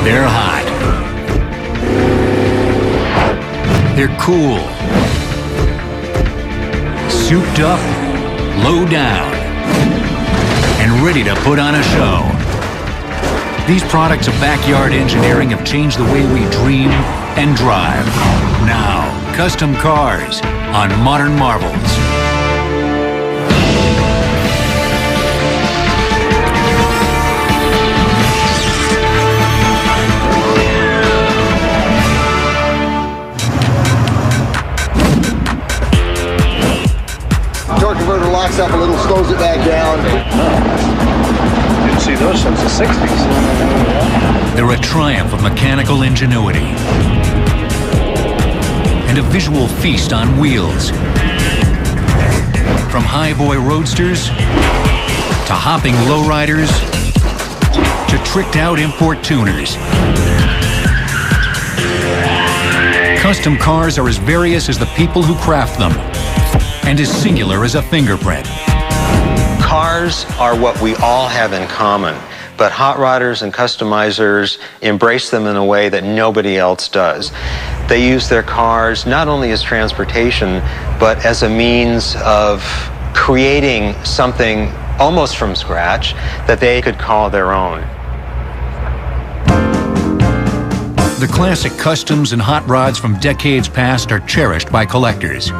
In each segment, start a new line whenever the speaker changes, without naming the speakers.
They're hot. They're cool. Souped up, low down, and ready to put on a show. These products of backyard engineering have changed the way we dream and drive. Now, custom cars on Modern Marvels.
Torque converter locks up a little, slows it back down.
Didn't see those since the 60s.
They're a triumph of mechanical ingenuity and a visual feast on wheels. From highboy roadsters to hopping lowriders to tricked-out import tuners. Custom cars are as various as the people who craft them, and as singular as a fingerprint.
Cars are what we all have in common, but hot rodders and customizers embrace them in a way that nobody else does. They use their cars not only as transportation, but as a means of creating something almost from scratch that they could call their own.
The classic customs and hot rods from decades past are cherished by collectors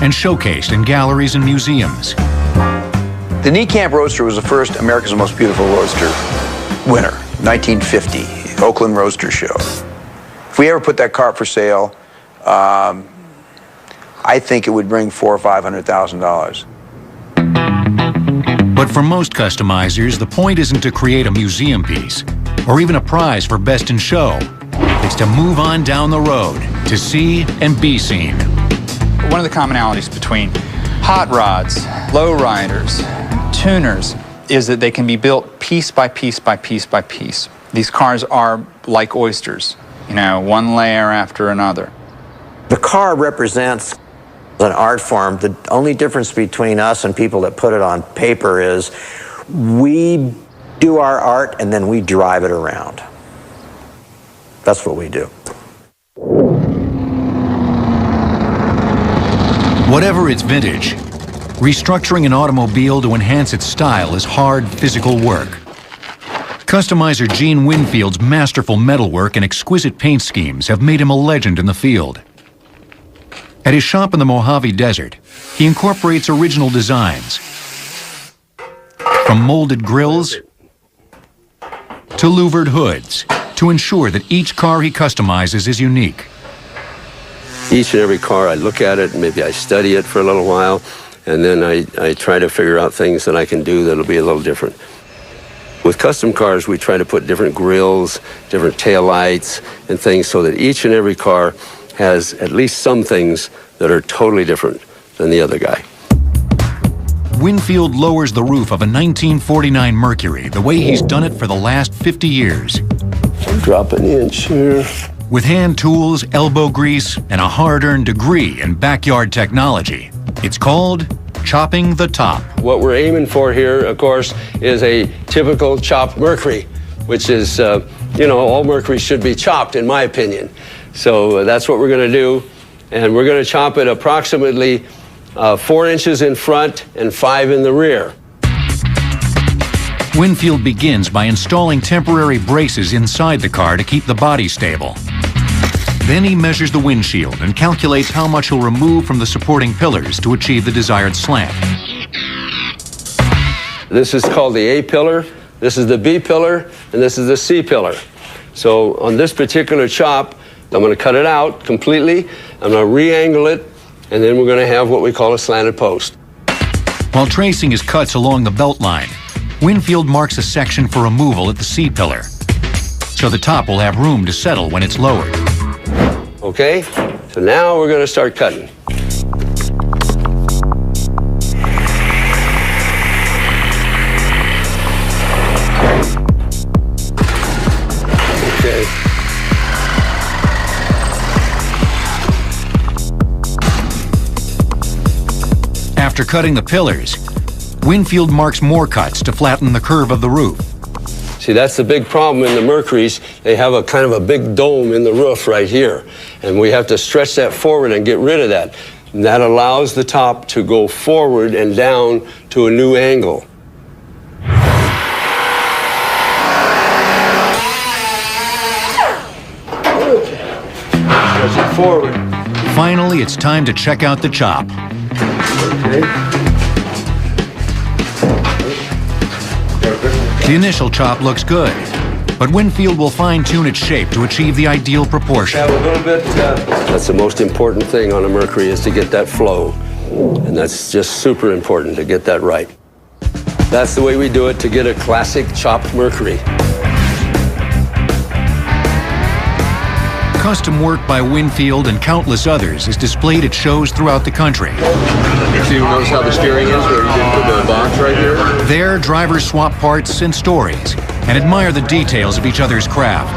and showcased in galleries and museums.
The knee camp Roadster was the first America's Most Beautiful Roadster winner, 1950, Oakland Roadster Show. If we ever put that car for sale, I think it would bring $400,000 or $500,000.
But for most customizers, the point isn't to create a museum piece or even a prize for best in show. It's to move on down the road, to see and be seen.
One of the commonalities between hot rods, lowriders, tuners, is that they can be built piece by piece by piece by piece. These cars are like oysters, you know, one layer after another.
The car represents an art form. The only difference between us and people that put it on paper is we do our art and then we drive it around. That's what we do.
Whatever its vintage, restructuring an automobile to enhance its style is hard physical work. Customizer Gene Winfield's masterful metalwork and exquisite paint schemes have made him a legend in the field. At his shop in the Mojave Desert, he incorporates original designs, from molded grills to louvered hoods, to ensure that each car he customizes is unique.
Each and every car, I look at it, maybe I study it for a little while, and then I try to figure out things that I can do that'll be a little different. With custom cars, we try to put different grills, different taillights, and things so that each and every car has at least some things that are totally different than the other guy.
Winfield lowers the roof of a 1949 Mercury the way he's done it for the last 50 years.
Drop an inch here.
With hand tools, elbow grease, and a hard-earned degree in backyard technology. It's called chopping the top.
What we're aiming for here, of course, is a typical chopped Mercury, which is, you know, all Mercury should be chopped, in my opinion. So that's what we're going to do. And we're going to chop it approximately 4 inches in front and 5 in the rear.
Winfield begins by installing temporary braces inside the car to keep the body stable. Then he measures the windshield and calculates how much he'll remove from the supporting pillars to achieve the desired slant.
This is called the A pillar, this is the B pillar, and this is the C pillar. So on this particular chop, I'm going to cut it out completely, I'm going to re-angle it, and then we're going to have what we call a slanted post.
While tracing his cuts along the belt line, Winfield marks a section for removal at the C pillar, so the top will have room to settle when it's lowered.
Okay, so now we're going to start cutting. Okay.
After cutting the pillars, Winfield marks more cuts to flatten the curve of the roof.
See, that's the big problem in the Mercuries. They have a kind of a big dome in the roof right here. And we have to stretch that forward and get rid of that. And that allows the top to go forward and down to a new angle. Stretch it forward.
Finally, it's time to check out the chop. The initial chop looks good, but Winfield will fine-tune its shape to achieve the ideal proportion.
Yeah, a little bit. That's the most important thing on a Mercury, is to get that flow. And that's just super important to get that right. That's the way we do it to get a classic chopped Mercury.
Custom work by Winfield and countless others is displayed at shows throughout the country.
So you notice how the steering is, where you didn't put the box right here?
There, drivers swap parts and stories and admire the details of each other's craft.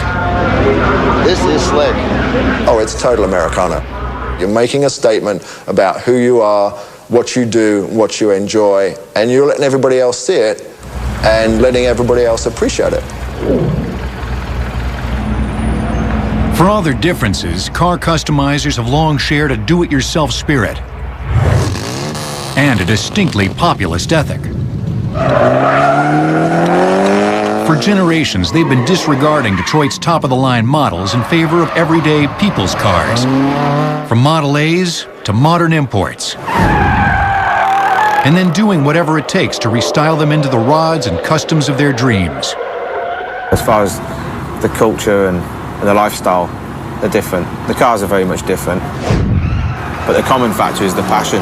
This is slick.
Oh, it's total Americana. You're making a statement about who you are, what you do, what you enjoy, and you're letting everybody else see it and letting everybody else appreciate it.
For all their differences, car customizers have long shared a do-it-yourself spirit and a distinctly populist ethic. For generations, they've been disregarding Detroit's top-of-the-line models in favor of everyday people's cars, from Model A's to modern imports, and then doing whatever it takes to restyle them into the rods and customs of their dreams.
As far as the culture and the lifestyle, they're different. The cars are very much different, but the common factor is the passion.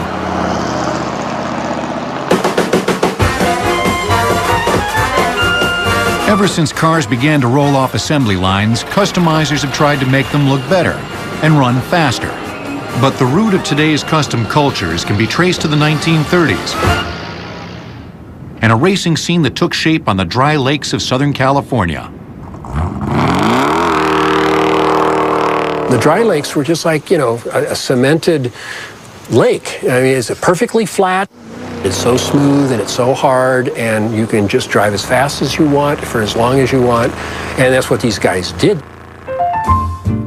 Ever since cars began to roll off assembly lines, customizers have tried to make them look better and run faster. But the root of today's custom cultures can be traced to the 1930s and a racing scene that took shape on the dry lakes of Southern California.
The dry lakes were just like, you know, a cemented lake. I mean, it's perfectly flat. It's so smooth and it's so hard, and you can just drive as fast as you want for as long as you want, and that's what these guys did.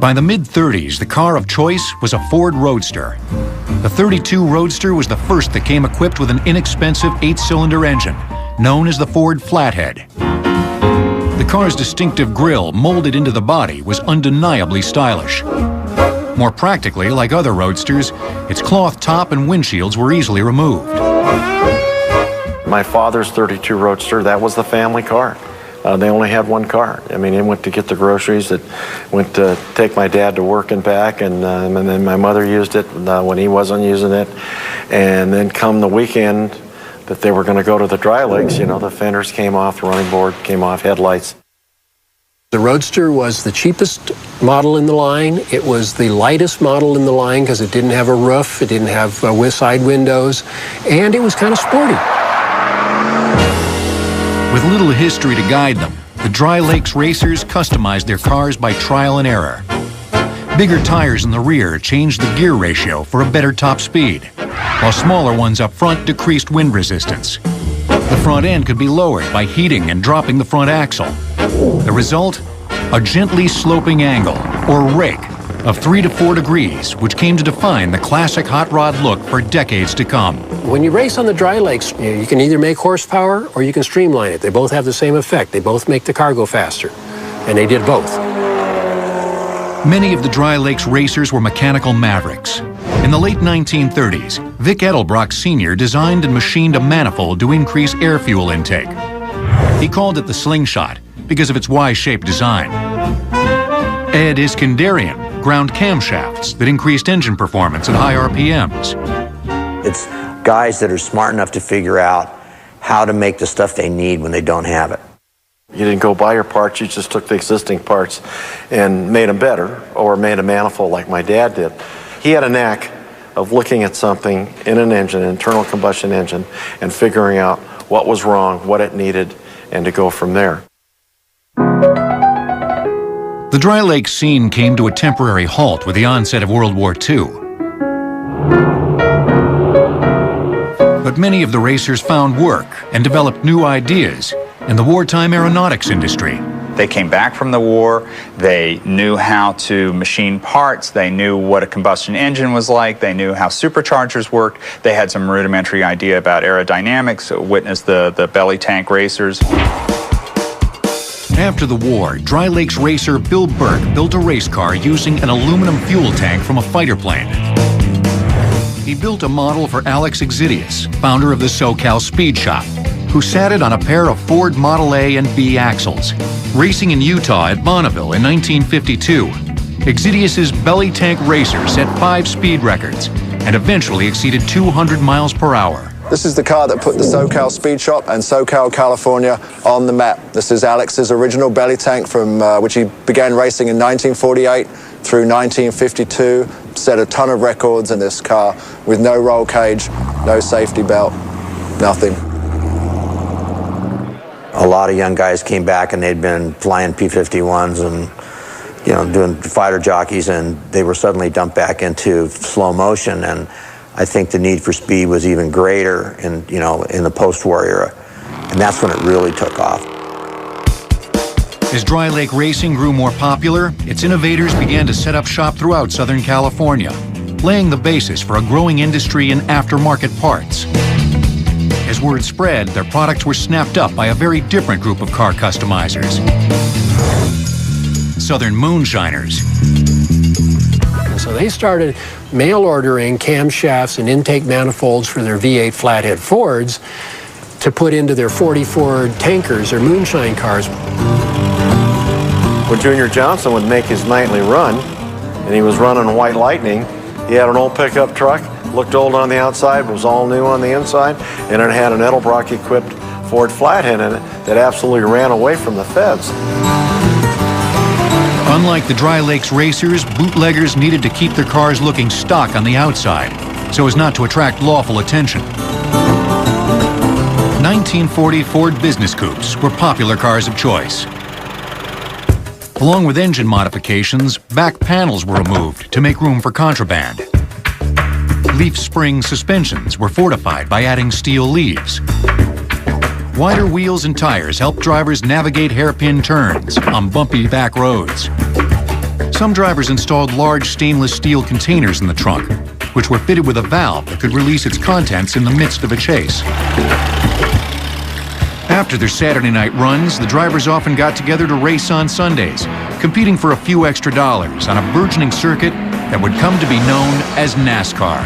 By the mid-30s, the car of choice was a Ford Roadster. The 32 Roadster was the first that came equipped with an inexpensive 8-cylinder engine, known as the Ford Flathead. The car's distinctive grille, molded into the body, was undeniably stylish. More practically, like other Roadsters, its cloth top and windshields were easily removed.
My father's 32 Roadster, that was the family car. They only had one car. I mean, it went to get the groceries, it went to take my dad to work and back, and then my mother used it when he wasn't using it. And then come the weekend that they were going to go to the dry lakes, you know, the fenders came off, the running board came off, headlights.
The Roadster was the cheapest model in the line. It was the lightest model in the line because it didn't have a roof, it didn't have side windows, and it was kind of sporty.
With little history to guide them, the Dry Lakes racers customized their cars by trial and error. Bigger tires in the rear changed the gear ratio for a better top speed, while smaller ones up front decreased wind resistance. The front end could be lowered by heating and dropping the front axle. The result? A gently sloping angle, or rake, of 3 to 4 degrees, which came to define the classic hot rod look for decades to come.
When you race on the dry lakes, you can either make horsepower or you can streamline it. They both have the same effect. They both make the car go faster, and they did both.
Many of the Dry Lakes racers were mechanical mavericks. In the late 1930s, Vic Edelbrock Sr. designed and machined a manifold to increase air fuel intake. He called it the Slingshot because of its Y-shaped design. Ed Iskandarian ground camshafts that increased engine performance at high RPMs.
It's guys that are smart enough to figure out how to make the stuff they need when they don't have it.
You didn't go buy your parts, you just took the existing parts and made them better, or made a manifold like my dad did. He had a knack of looking at something in an engine, an internal combustion engine, and figuring out what was wrong, what it needed, and to go from there.
The Dry Lake scene came to a temporary halt with the onset of World War II. But many of the racers found work and developed new ideas and the wartime aeronautics industry.
They came back from the war, they knew how to machine parts, they knew what a combustion engine was like, they knew how superchargers worked, they had some rudimentary idea about aerodynamics, witness the belly tank racers.
After the war, Dry Lakes racer Bill Burke built a race car using an aluminum fuel tank from a fighter plane. He built a model for Alex Exidius, founder of the SoCal Speed Shop, who sat it on a pair of Ford Model A and B axles. Racing in Utah at Bonneville in 1952, Exidius's belly tank racer set 5 speed records and eventually exceeded 200 miles per hour.
This is the car that put the SoCal Speed Shop and SoCal, California on the map. This is Alex's original belly tank from which he began racing in 1948 through 1952. Set a ton of records in this car with no roll cage, no safety belt, nothing.
A lot of young guys came back and they'd been flying P-51s and, you know, doing fighter jockeys, and they were suddenly dumped back into slow motion. And I think the need for speed was even greater in, you know, in the post-war era. And that's when it really took off.
As dry lake racing grew more popular, its innovators began to set up shop throughout Southern California, laying the basis for a growing industry in aftermarket parts. As word spread, their products were snapped up by a very different group of car customizers. Southern Moonshiners.
And so they started mail ordering camshafts and intake manifolds for their V8 flathead Fords to put into their 40 Ford tankers or moonshine cars.
When Junior Johnson would make his nightly run, and he was running White Lightning, he had an old pickup truck, looked old on the outside, was all new on the inside, and it had an Edelbrock-equipped Ford Flathead in it that absolutely ran away from the feds.
Unlike the Dry Lakes racers, bootleggers needed to keep their cars looking stock on the outside so as not to attract lawful attention. 1940 Ford business coupes were popular cars of choice. Along with engine modifications, back panels were removed to make room for contraband. Leaf spring suspensions were fortified by adding steel leaves. Wider wheels and tires helped drivers navigate hairpin turns on bumpy back roads. Some drivers installed large stainless steel containers in the trunk, which were fitted with a valve that could release its contents in the midst of a chase. After their Saturday night runs, the drivers often got together to race on Sundays, competing for a few extra dollars on a burgeoning circuit that would come to be known as NASCAR.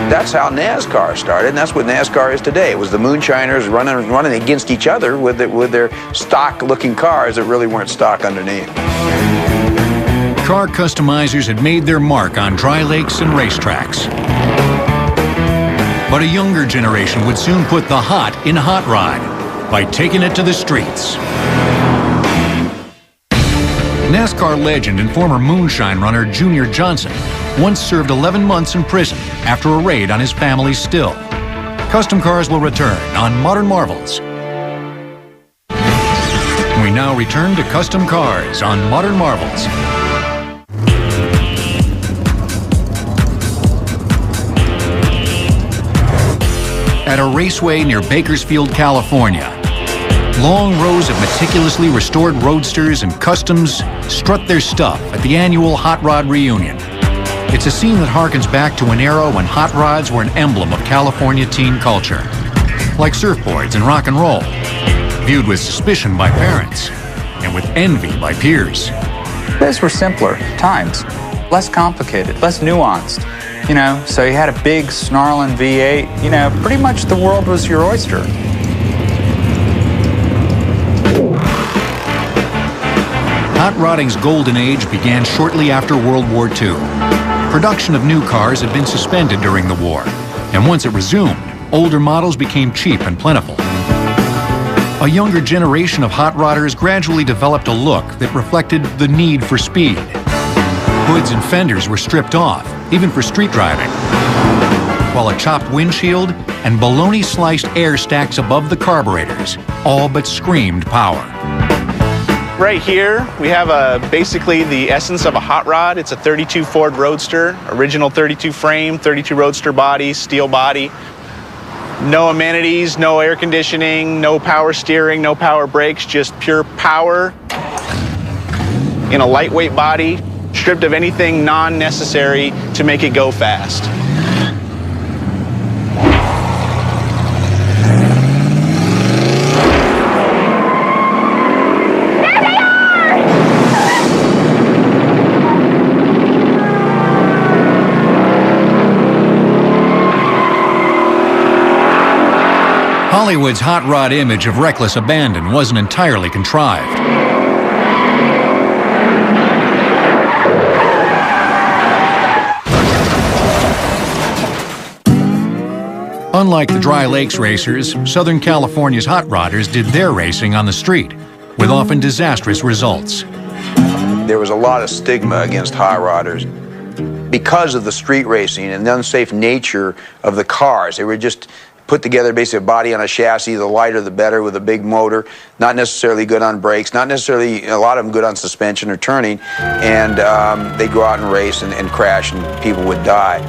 That's how NASCAR started, and that's what NASCAR is today. It was the moonshiners running against each other with their stock-looking cars that really weren't stock underneath.
Car customizers had made their mark on dry lakes and racetracks. But a younger generation would soon put the hot in hot rod by taking it to the streets. NASCAR legend and former moonshine runner Junior Johnson once served 11 months in prison after a raid on his family's still. Custom Cars will return on Modern Marvels. We now return to Custom Cars on Modern Marvels. At a raceway near Bakersfield, California, long rows of meticulously restored roadsters and customs strut their stuff at the annual Hot Rod Reunion. It's a scene that harkens back to an era when hot rods were an emblem of California teen culture, like surfboards and rock and roll, viewed with suspicion by parents and with envy by peers.
Those were simpler times, less complicated, less nuanced. You know, so you had a big snarling V8, you know, pretty much the world was your oyster.
Hot rodding's golden age began shortly after World War II. Production of new cars had been suspended during the war, and once it resumed, older models became cheap and plentiful. A younger generation of hot rodders gradually developed a look that reflected the need for speed. Hoods and fenders were stripped off, even for street driving, while a chopped windshield and bologna-sliced air stacks above the carburetors all but screamed power.
Right here, we have basically the essence of a hot rod. It's a 32 Ford Roadster, original 32 frame, 32 Roadster body, steel body. No amenities, no air conditioning, no power steering, no power brakes, just pure power in a lightweight body, stripped of anything non-necessary to make it go fast.
Hollywood's hot rod image of reckless abandon wasn't entirely contrived. Unlike the dry lakes racers, Southern California's hot rodders did their racing on the street, with often disastrous results.
There was a lot of stigma against hot rodders because of the street racing and the unsafe nature of the cars. They were just put together basically a body on a chassis, the lighter the better, with a big motor, not necessarily good on brakes, not necessarily, a lot of them good on suspension or turning, and they'd go out and race and crash and people would die.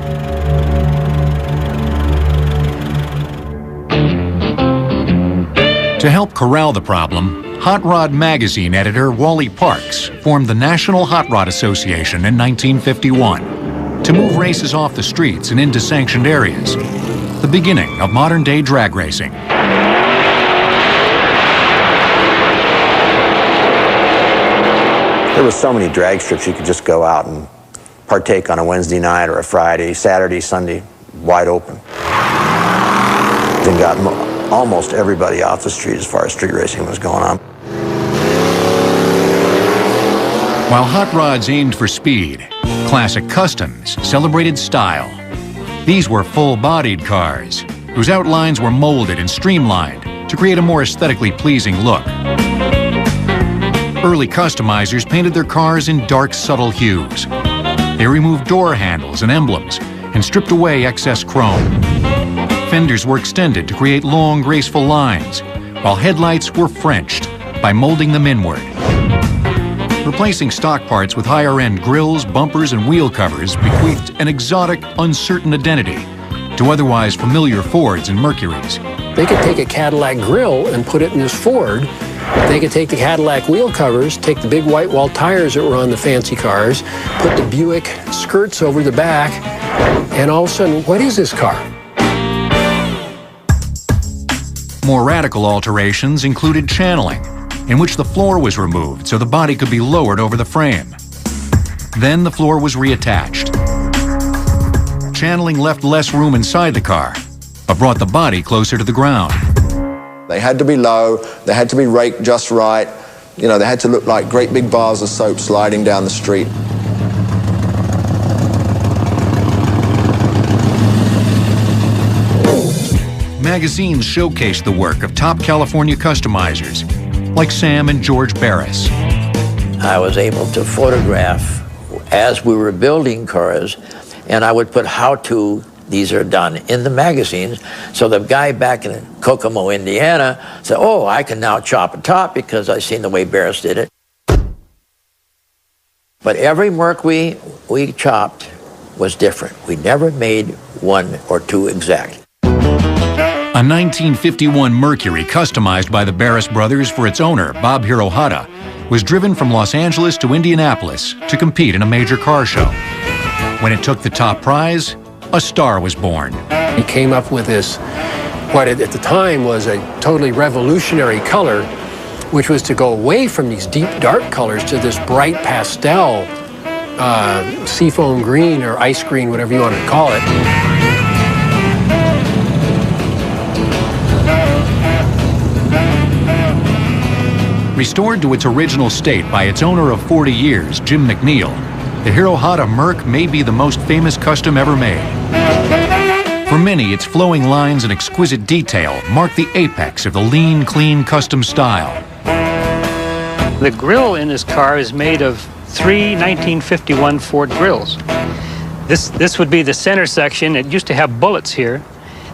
To help corral the problem, Hot Rod magazine editor Wally Parks formed the National Hot Rod Association in 1951 to move races off the streets and into sanctioned areas, the beginning of modern-day drag racing.
There were so many drag strips you could just go out and partake on a Wednesday night or a Friday, Saturday, Sunday, wide open. Then got almost everybody off the street as far as street racing was going on.
While hot rods aimed for speed, classic customs celebrated style. These were full-bodied cars, whose outlines were molded and streamlined to create a more aesthetically pleasing look. Early customizers painted their cars in dark, subtle hues. They removed door handles and emblems and stripped away excess chrome. Fenders were extended to create long, graceful lines, while headlights were Frenched by molding them inward. Replacing stock parts with higher-end grills, bumpers, and wheel covers bequeathed an exotic, uncertain identity to otherwise familiar Fords and Mercurys.
They could take a Cadillac grill and put it in this Ford. They could take the Cadillac wheel covers, take the big white wall tires that were on the fancy cars, put the Buick skirts over the back, and all of a sudden, what is this car?
More radical alterations included channeling, in which the floor was removed so the body could be lowered over the frame. Then the floor was reattached. Channeling left less room inside the car, but brought the body closer to the ground.
They had to be low, they had to be raked just right, you know, they had to look like great big bars of soap sliding down the street.
Magazines showcased the work of top California customizers, like Sam and George Barris.
I was able to photograph as we were building cars, and I would put how-to, these are done, in the magazines. So the guy back in Kokomo, Indiana said, oh, I can now chop a top because I seen the way Barris did it. But every Merc we chopped was different. We never made one or two exact.
A 1951 Mercury customized by the Barris brothers for its owner, Bob Hirohata, was driven from Los Angeles to Indianapolis to compete in a major car show. When it took the top prize, a star was born.
He came up with this, what at the time was a totally revolutionary color, which was to go away from these deep dark colors to this bright pastel, seafoam green or ice green, whatever you want to call it.
Restored to its original state by its owner of 40 years, Jim McNeil, the Hirohata Merc may be the most famous custom ever made. For many, its flowing lines and exquisite detail mark the apex of the lean, clean custom style.
The grille in this car is made of 3 1951 Ford grills. This would be the center section. It used to have bullets here.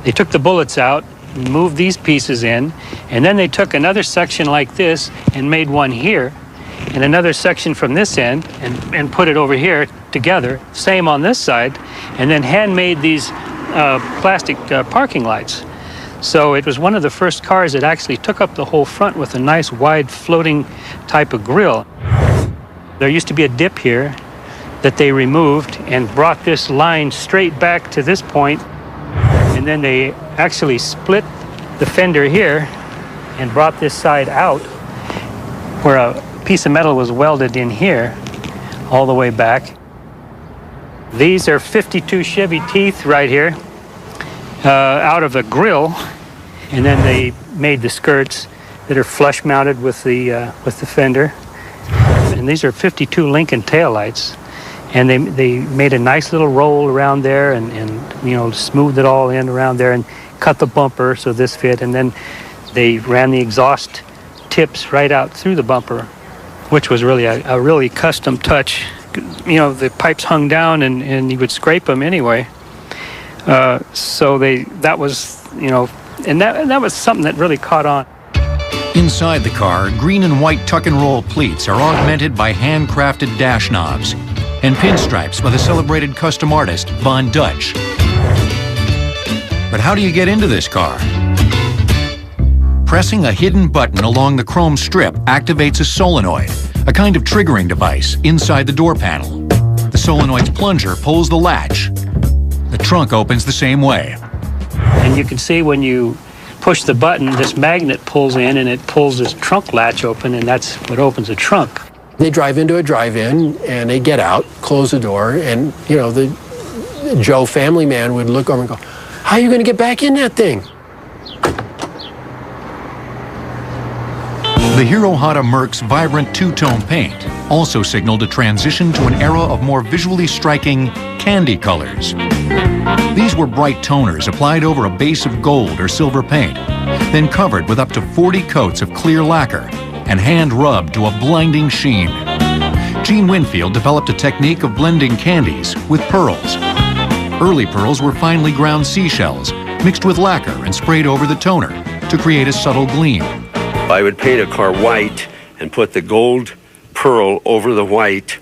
They took the bullets out, moved these pieces in, and then they took another section like this and made one here, and another section from this end and put it over here together, same on this side, and then handmade these plastic parking lights. So it was one of the first cars that actually took up the whole front with a nice wide floating type of grille. There used to be a dip here that they removed and brought this line straight back to this point, and then they actually split the fender here and brought this side out where a piece of metal was welded in here all the way back. These are 52 Chevy teeth right here out of a grill, and then they made the skirts that are flush mounted with the fender. And these are 52 Lincoln taillights, and they made a nice little roll around there and you know, smoothed it all in around there and cut the bumper so this fit, and then they ran the exhaust tips right out through the bumper, which was really a really custom touch. You know, the pipes hung down and you would scrape them anyway. So that was, you know, and that was something that really caught on.
Inside the car, green and white tuck-and-roll pleats are augmented by handcrafted dash knobs and pinstripes by the celebrated custom artist Von Dutch. But how do you get into this car? Pressing a hidden button along the chrome strip activates a solenoid, a kind of triggering device inside the door panel. The solenoid's plunger pulls the latch. The trunk opens the same way.
And you can see when you push the button, this magnet pulls in and it pulls this trunk latch open, and that's what opens the trunk.
They drive into a drive-in and they get out, close the door, and you know, the Joe family man would look over and go, "How are you going to get back in that thing?"
The Hirohata Merc's vibrant two-tone paint also signaled a transition to an era of more visually striking candy colors. These were bright toners applied over a base of gold or silver paint, then covered with up to 40 coats of clear lacquer and hand-rubbed to a blinding sheen. Gene Winfield developed a technique of blending candies with pearls. Early pearls were finely ground seashells mixed with lacquer and sprayed over the toner to create a subtle gleam.
I would paint a car white and put the gold pearl over the white,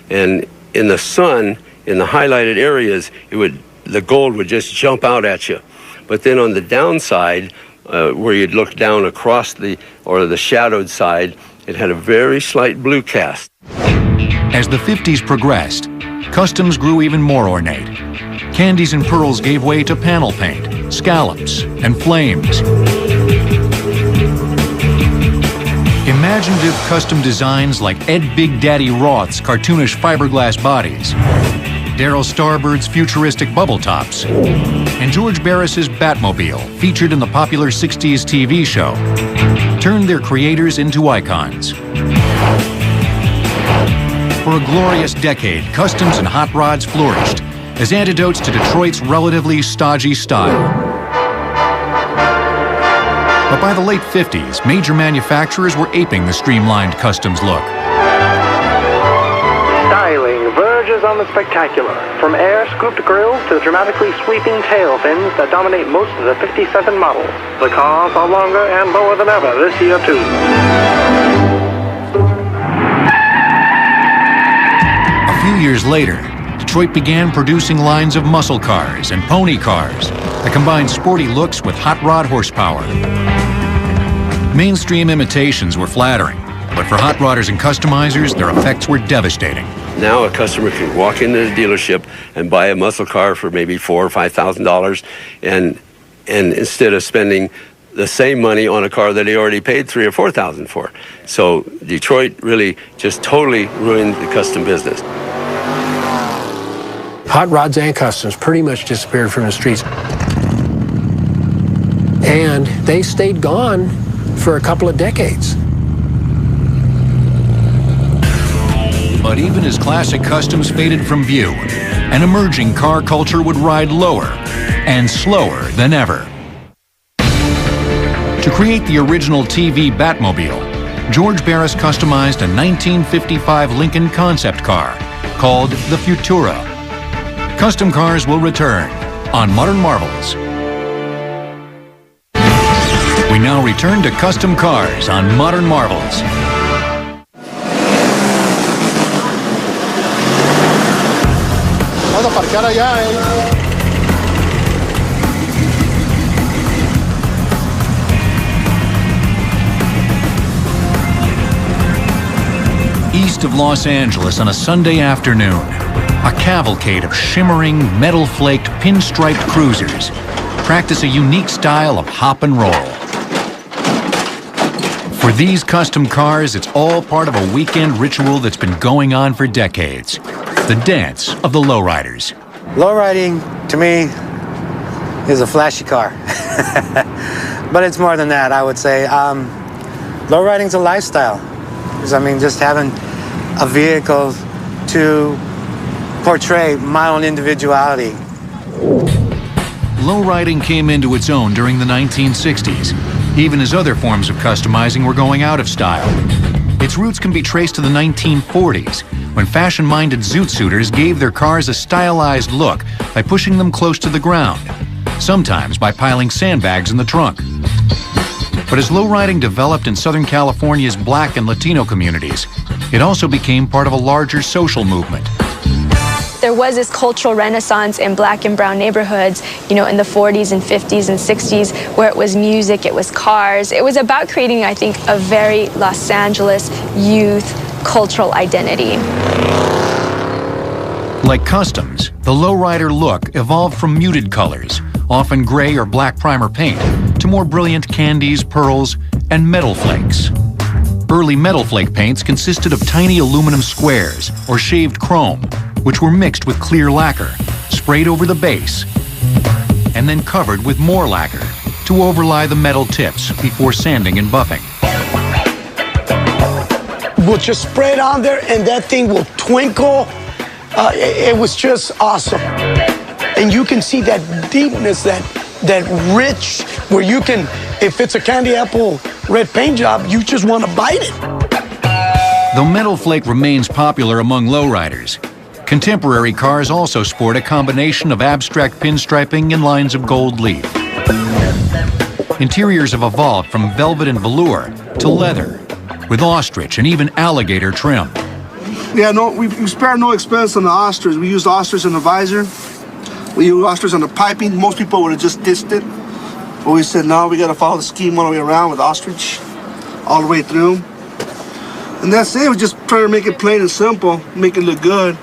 and in the sun, in the highlighted areas, the gold would just jump out at you. But then on the downside, where you'd look down across the shadowed side, it had a very slight blue cast.
As the 50s progressed, customs grew even more ornate. Candies and pearls gave way to panel paint, scallops, and flames. Imaginative custom designs like Ed Big Daddy Roth's cartoonish fiberglass bodies, Darryl Starbird's futuristic bubble tops, and George Barris's Batmobile, featured in the popular 60s TV show, turned their creators into icons. For a glorious decade, customs and hot rods flourished as antidotes to Detroit's relatively stodgy style. But by the late 50s, major manufacturers were aping the streamlined customs look.
Styling verges on the spectacular, from air-scooped grills to the dramatically sweeping tail fins that dominate most of the 57 models. The cars are longer and lower than ever this year, too.
A few years later, Detroit began producing lines of muscle cars and pony cars that combined sporty looks with hot rod horsepower. Mainstream imitations were flattering, but for hot rodders and customizers, their effects were devastating.
Now a customer can walk into the dealership and buy a muscle car for maybe $4,000 or $5,000, and instead of spending the same money on a car that he already paid $3,000 or $4,000 for. So Detroit really just totally ruined the custom business.
Hot rods and customs pretty much disappeared from the streets. And they stayed gone for a couple of decades.
But even as classic customs faded from view, an emerging car culture would ride lower and slower than ever. To create the original TV Batmobile, George Barris customized a 1955 Lincoln concept car called the Futura. Custom cars will return on Modern Marvels. We now return to custom cars on Modern Marvels.
Vamos a parquear allá,
East of Los Angeles on a Sunday afternoon, a cavalcade of shimmering, metal-flaked, pinstriped cruisers practice a unique style of hop and roll. For these custom cars, it's all part of a weekend ritual that's been going on for decades. The dance of the lowriders.
Lowriding, to me, is a flashy car. But it's more than that, I would say. Lowriding's a lifestyle. I mean, just having a vehicle to portray my own individuality.
Lowriding came into its own during the 1960s, even as other forms of customizing were going out of style. Its roots can be traced to the 1940s, when fashion-minded zoot-suiters gave their cars a stylized look by pushing them close to the ground, sometimes by piling sandbags in the trunk. But as lowriding developed in Southern California's Black and Latino communities, it also became part of a larger social movement.
There was this cultural renaissance in Black and brown neighborhoods, you know, in the 40s and 50s and 60s, where it was music, it was cars. It was about creating, I think, a very Los Angeles youth cultural identity.
Like customs, the lowrider look evolved from muted colors, often gray or black primer paint, to more brilliant candies, pearls, and metal flakes. Early metal flake paints consisted of tiny aluminum squares or shaved chrome, which were mixed with clear lacquer, sprayed over the base, and then covered with more lacquer to overlay the metal tips before sanding and buffing.
We'll just spray it on there and that thing will twinkle. It was just awesome. And you can see that deepness, that rich, where you can, if it's a candy apple red paint job, you just want to bite it.
Though metal flake remains popular among lowriders, contemporary cars also sport a combination of abstract pinstriping and lines of gold leaf. Interiors have evolved from velvet and velour to leather, with ostrich and even alligator trim.
Yeah, no, we spared no expense on the ostrich. We used ostrich in the visor. We used ostrich on the piping. Most people would have just ditched it. But we said, no, we got to follow the scheme all the way around with ostrich, all the way through. And that's it. We just try to make it plain and simple, make it look good.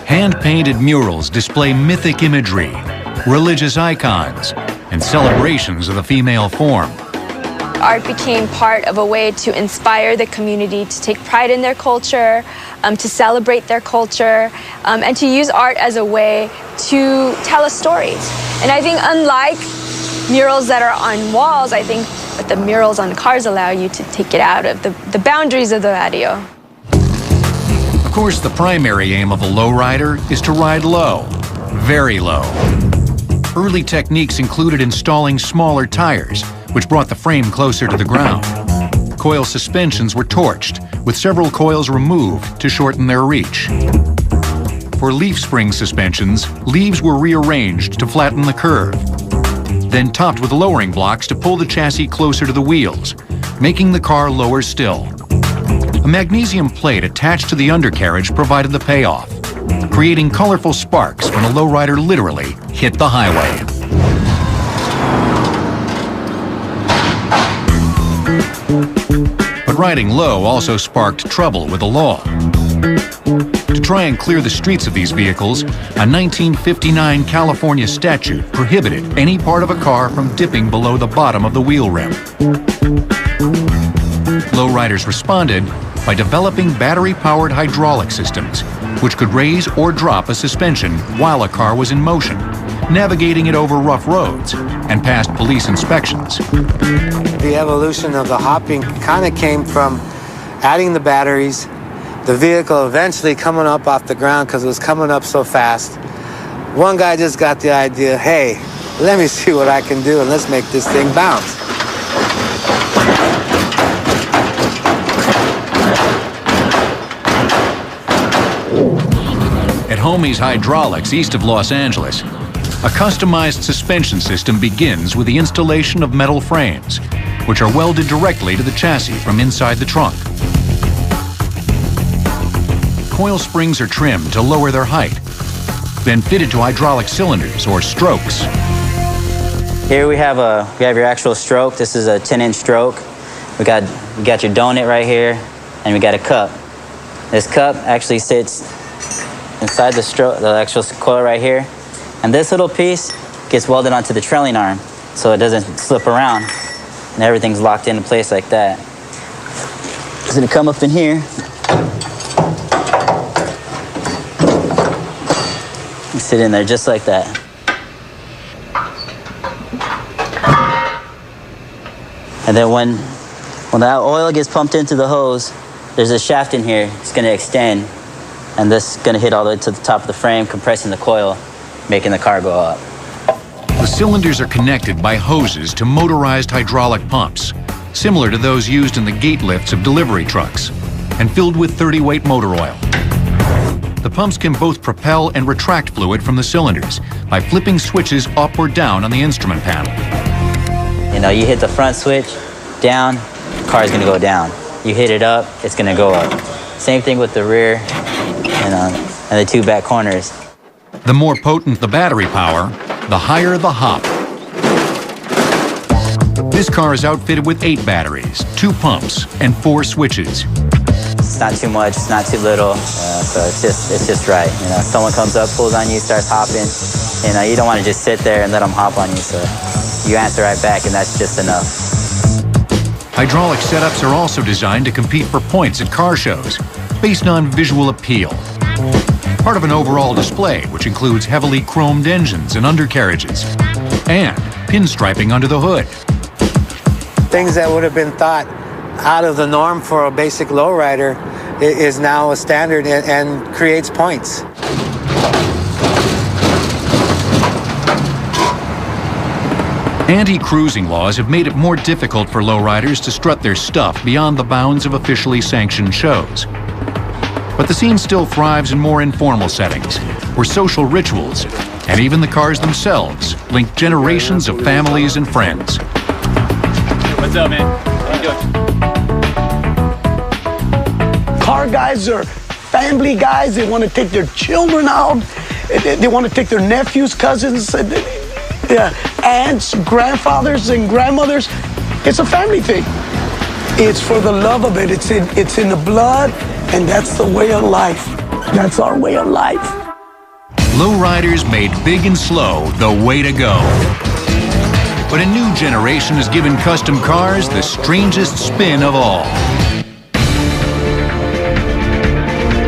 Hand-painted murals display mythic imagery, religious icons, and celebrations of the female form.
Art became part of a way to inspire the community to take pride in their culture, to celebrate their culture, and to use art as a way to tell a story. And I think unlike murals that are on walls, I think what the murals on cars allow you to take it out of the boundaries of the patio.
Of course, the primary aim of a lowrider is to ride low, very low. Early techniques included installing smaller tires, which brought the frame closer to the ground. Coil suspensions were torched, with several coils removed to shorten their reach. For leaf spring suspensions, leaves were rearranged to flatten the curve, then topped with lowering blocks to pull the chassis closer to the wheels, making the car lower still. A magnesium plate attached to the undercarriage provided the payoff, creating colorful sparks when a lowrider literally hit the highway. But riding low also sparked trouble with the law. To try and clear the streets of these vehicles, a 1959 California statute prohibited any part of a car from dipping below the bottom of the wheel rim. Lowriders responded by developing battery-powered hydraulic systems, which could raise or drop a suspension while a car was in motion, navigating it over rough roads and past police inspections.
The evolution of the hopping kind of came from adding the batteries, the vehicle eventually coming up off the ground because it was coming up so fast. One guy just got the idea, hey, let me see what I can do and let's make this thing bounce.
At Homey's Hydraulics east of Los Angeles, a customized suspension system begins with the installation of metal frames, which are welded directly to the chassis from inside the trunk. Coil springs are trimmed to lower their height, then fitted to hydraulic cylinders or strokes.
Here we have your actual stroke. This is a 10-inch stroke. We got your donut right here, and we got a cup. This cup actually sits inside the actual coil right here, and this little piece gets welded onto the trailing arm so it doesn't slip around, and everything's locked into place like that. It's gonna come up in here. And sit in there just like that. And then when that oil gets pumped into the hose, there's a shaft in here. It's gonna extend, and this is gonna hit all the way to the top of the frame, compressing the coil, making the car go up.
The cylinders are connected by hoses to motorized hydraulic pumps, similar to those used in the gate lifts of delivery trucks, and filled with 30-weight motor oil. The pumps can both propel and retract fluid from the cylinders by flipping switches up or down on the instrument panel.
You know, you hit the front switch, down, the car's gonna go down. You hit it up, it's gonna go up. Same thing with the rear and the two back corners.
The more potent the battery power, the higher the hop. This car is outfitted with 8 batteries, 2 pumps, and 4 switches.
It's not too much, it's not too little, so it's just right. You know, if someone comes up, pulls on you, starts hopping, you know, you don't want to just sit there and let them hop on you, so you answer right back, and that's just enough.
Hydraulic setups are also designed to compete for points at car shows, based on visual appeal. Part of an overall display, which includes heavily chromed engines and undercarriages, and pinstriping under the hood.
Things that would have been thought out of the norm for a basic lowrider is now a standard and creates points.
Anti-cruising laws have made it more difficult for lowriders to strut their stuff beyond the bounds of officially sanctioned shows. But the scene still thrives in more informal settings, where social rituals, and even the cars themselves, link generations of families and friends.
What's up, man? How you doing?
Car guys are family guys. They want to take their children out. They want to take their nephews, cousins, aunts, grandfathers, and grandmothers. It's a family thing. It's for the love of it. It's in the blood, and that's the way of life. That's our way of life.
Lowriders made big and slow the way to go. But a new generation has given custom cars the strangest spin of all.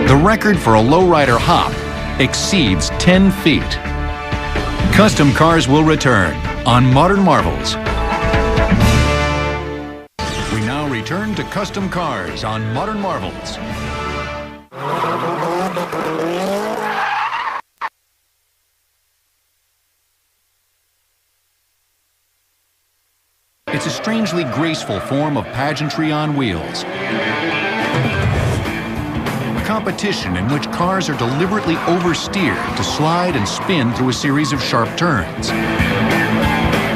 The record for a lowrider hop exceeds 10 feet. Custom cars will return on Modern Marvels. We now return to custom cars on Modern Marvels. It's a strangely graceful form of pageantry on wheels. A competition in which cars are deliberately oversteered to slide and spin through a series of sharp turns.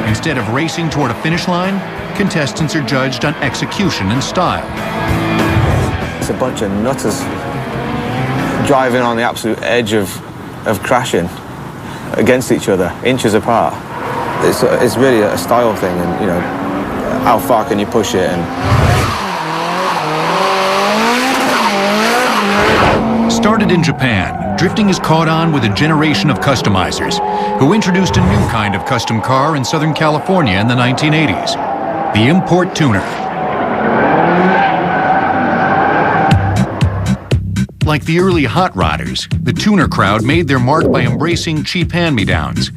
Instead of racing toward a finish line, contestants are judged on execution and style.
It's a bunch of nutters driving on the absolute edge of crashing against each other, inches apart. It's really a style thing, and you know, how far can you push it? And
started in Japan, drifting has caught on with a generation of customizers who introduced a new kind of custom car in Southern California in the 1980s, the import tuner. Like the early hot rodders, the tuner crowd made their mark by embracing cheap hand-me-downs.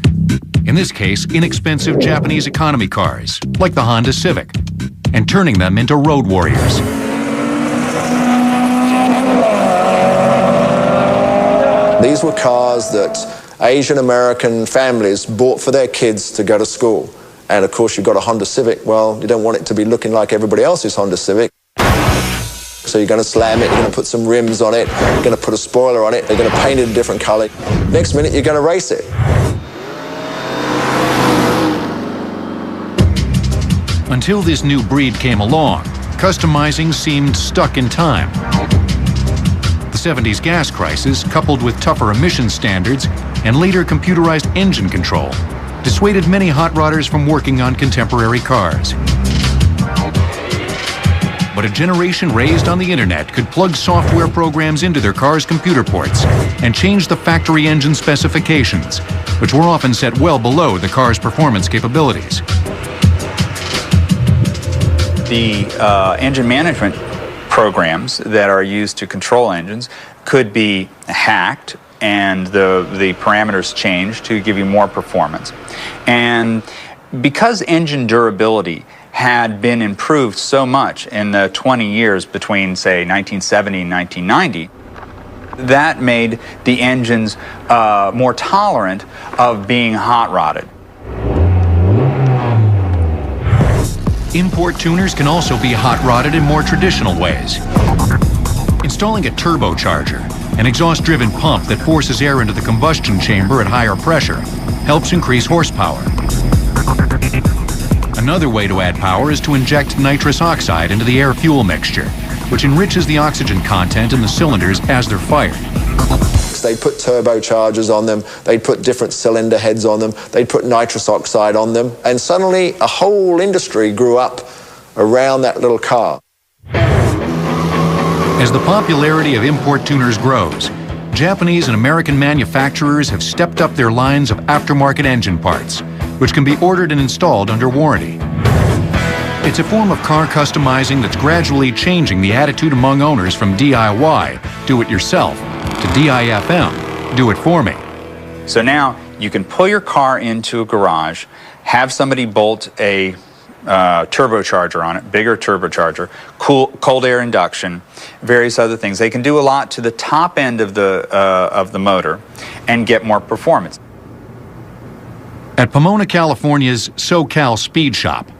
In this case, inexpensive Japanese economy cars, like the Honda Civic, and turning them into road warriors.
These were cars that Asian American families bought for their kids to go to school. And of course, you've got a Honda Civic. Well, you don't want it to be looking like everybody else's Honda Civic. So you're going to slam it, you're going to put some rims on it, you're going to put a spoiler on it, you're going to paint it a different color. Next minute, you're going to race it.
Until this new breed came along, customizing seemed stuck in time. The 70s gas crisis, coupled with tougher emission standards and later computerized engine control, dissuaded many hot rodders from working on contemporary cars. But a generation raised on the internet could plug software programs into their cars' computer ports and change the factory engine specifications, which were often set well below the car's performance capabilities.
The engine management programs that are used to control engines could be hacked and the parameters changed to give you more performance. And because engine durability had been improved so much in the 20 years between, say, 1970 and 1990, that made the engines more tolerant of being hot-rodded.
Import tuners can also be hot-rodded in more traditional ways. Installing a turbocharger, an exhaust-driven pump that forces air into the combustion chamber at higher pressure, helps increase horsepower. Another way to add power is to inject nitrous oxide into the air-fuel mixture, which enriches the oxygen content in the cylinders as they're fired.
They'd put turbochargers on them, they'd put different cylinder heads on them, they'd put nitrous oxide on them, and suddenly a whole industry grew up around that little car.
As the popularity of import tuners grows, Japanese and American manufacturers have stepped up their lines of aftermarket engine parts, which can be ordered and installed under warranty. It's a form of car customizing that's gradually changing the attitude among owners from DIY, do-it-yourself, to DIFM, do it for me.
So now you can pull your car into a garage, have somebody bolt a turbocharger on it, bigger turbocharger, cold air induction, various other things. They can do a lot to the top end of the motor and get more performance.
At Pomona, California's SoCal Speed Shop,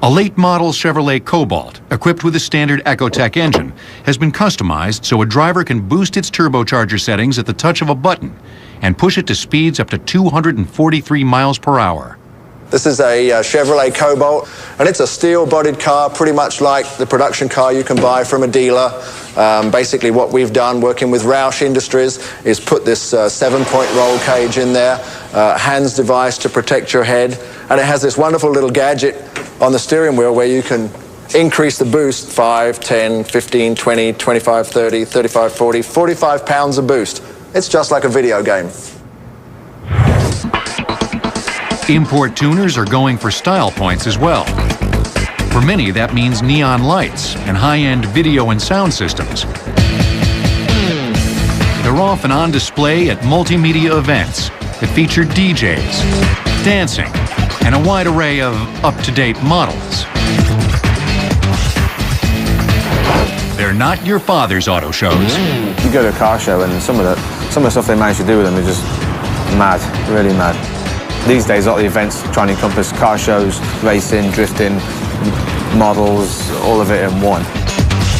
a late-model Chevrolet Cobalt, equipped with a standard Ecotec engine, has been customized so a driver can boost its turbocharger settings at the touch of a button and push it to speeds up to 243 miles per hour.
This is a Chevrolet Cobalt, and it's a steel-bodied car, pretty much like the production car you can buy from a dealer. Basically what we've done, working with Roush Industries, is put this 7-point roll cage in there, hands device to protect your head, and it has this wonderful little gadget on the steering wheel where you can increase the boost 5, 10, 15, 20, 25, 30, 35, 40, 45 pounds of boost. It's just like a video game.
Import tuners are going for style points as well. For many, that means neon lights and high-end video and sound systems. They're often on display at multimedia events that feature DJs, dancing, and a wide array of up-to-date models. They're not your father's auto shows.
You go to a car show and some of the stuff they manage to do with them is just mad, really mad. These days, a lot of the events try to encompass car shows, racing, drifting, models, all of it in one.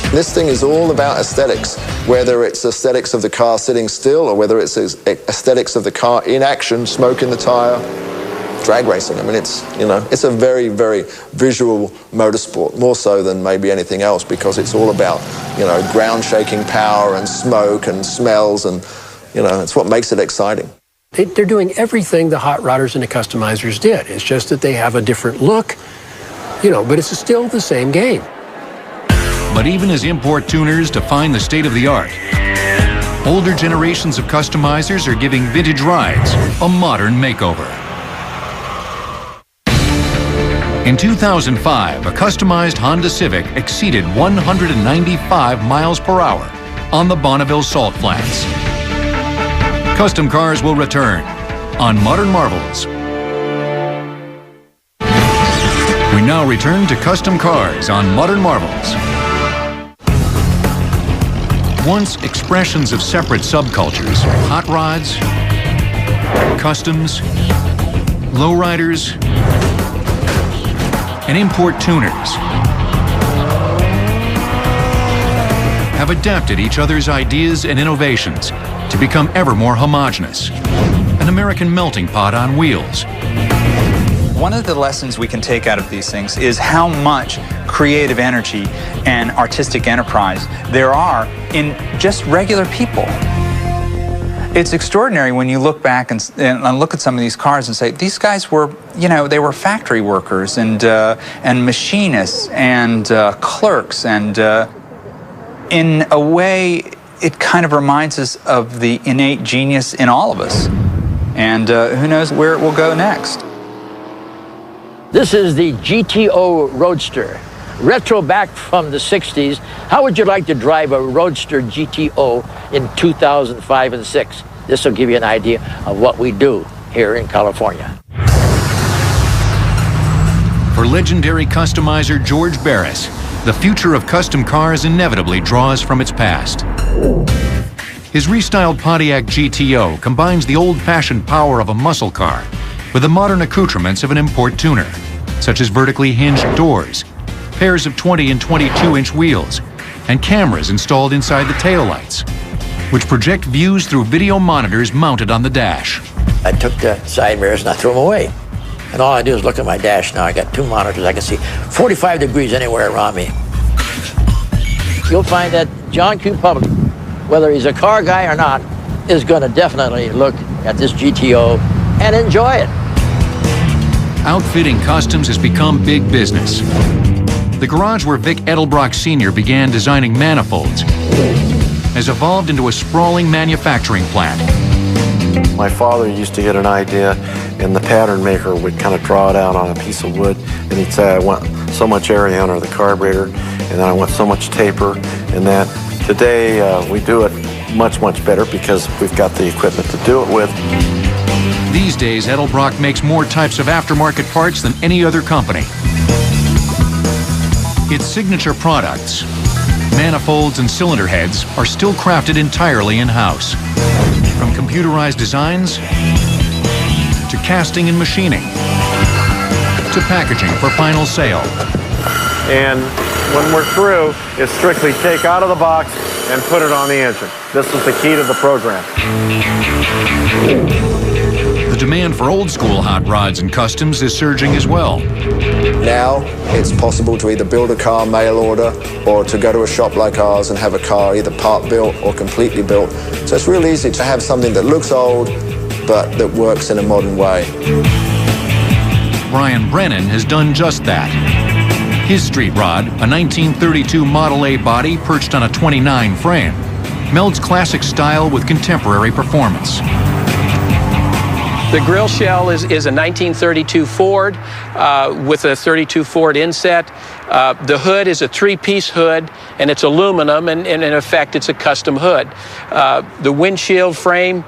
This thing is all about aesthetics, whether it's aesthetics of the car sitting still or whether it's aesthetics of the car in action, smoke in the tire, drag racing. I mean, it's a very, very visual motorsport, more so than maybe anything else, because it's all about, ground-shaking power and smoke and smells, and, it's what makes it exciting.
They're doing everything the hot rodders and the customizers did. It's just that they have a different look, but it's still the same game.
But even as import tuners define the state of the art, older generations of customizers are giving vintage rides a modern makeover. In 2005, a customized Honda Civic exceeded 195 miles per hour on the Bonneville Salt Flats. Custom cars will return on Modern Marvels. We now return to custom cars on Modern Marvels. Once expressions of separate subcultures, hot rods, customs, lowriders, and import tuners have adapted each other's ideas and innovations to become ever more homogeneous, an American melting pot on wheels.
One of the lessons we can take out of these things is how much creative energy and artistic enterprise there are in just regular people. It's extraordinary when you look back and look at some of these cars and say, these guys were, you know, they were factory workers and machinists and clerks, and in a way, it kind of reminds us of the innate genius in all of us. And who knows where it will go next.
This is the GTO Roadster, retro back from the 60s. How would you like to drive a Roadster GTO in 2005 and 6? This will give you an idea of what we do here in California.
For legendary customizer George Barris, the future of custom cars inevitably draws from its past. His restyled Pontiac GTO combines the old-fashioned power of a muscle car with the modern accoutrements of an import tuner, such as vertically hinged doors, pairs of 20 and 22-inch wheels, and cameras installed inside the taillights, which project views through video monitors mounted on the dash.
I took the side mirrors and I threw them away. And all I do is look at my dash now. I got 2 monitors. I can see 45 degrees anywhere around me. You'll find that John Q. Public, whether he's a car guy or not, is going to definitely look at this GTO and enjoy it.
Outfitting customs has become big business. The garage where Vic Edelbrock Sr. began designing manifolds has evolved into a sprawling manufacturing plant.
My father used to get an idea, and the pattern maker would kind of draw it out on a piece of wood, and he'd say, I want so much area under the carburetor, and then I want so much taper, and that. Today, we do it much, much better because we've got the equipment to do it with.
These days, Edelbrock makes more types of aftermarket parts than any other company. Its signature products, manifolds and cylinder heads, are still crafted entirely in-house. From computerized designs, to casting and machining, to packaging for final sale.
And when we're through, it's strictly take out of the box and put it on the engine. This is the key to the program.
The demand for old-school hot rods and customs is surging as well.
Now, it's possible to either build a car mail order or to go to a shop like ours and have a car either part built or completely built. So it's real easy to have something that looks old, but that works in a modern way.
Brian Brennan has done just that. His street rod, a 1932 Model A body perched on a 29 frame, melds classic style with contemporary performance.
The grill shell is a 1932 Ford with a 32 Ford inset. The hood is a 3-piece hood, and it's aluminum, and in effect, it's a custom hood. The windshield frame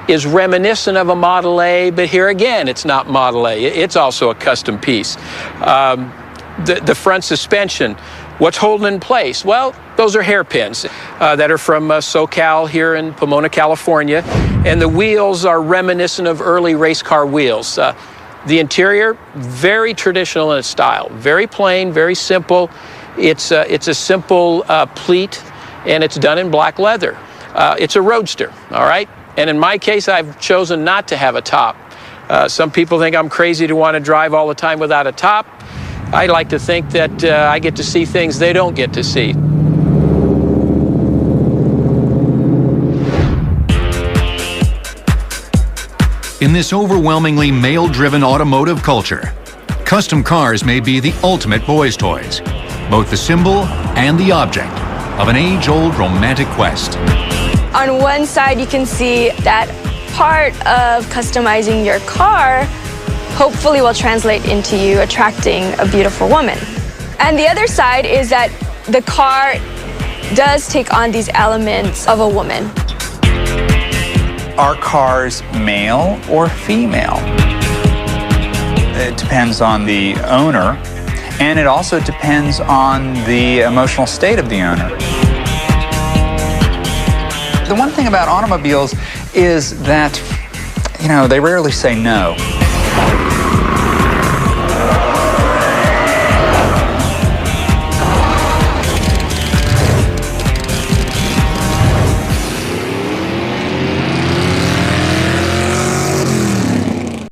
is reminiscent of a Model A, but here again, it's not Model A. It's also a custom piece. The front suspension, what's holding in place? Well, those are hairpins that are from SoCal here in Pomona, California. And the wheels are reminiscent of early race car wheels. The interior, very traditional in its style. Very plain, very simple. It's a simple pleat, and it's done in black leather. It's a Roadster, all right? And in my case, I've chosen not to have a top. Some people think I'm crazy to want to drive all the time without a top. I like to think that I get to see things they don't get to see.
In this overwhelmingly male-driven automotive culture, custom cars may be the ultimate boys' toys, both the symbol and the object of an age-old romantic quest.
On one side, you can see that part of customizing your car hopefully will translate into you attracting a beautiful woman. And the other side is that the car does take on these elements of a woman.
Are cars male or female? It depends on the owner, and it also depends on the emotional state of the owner. The one thing about automobiles is that, you know, they rarely say no.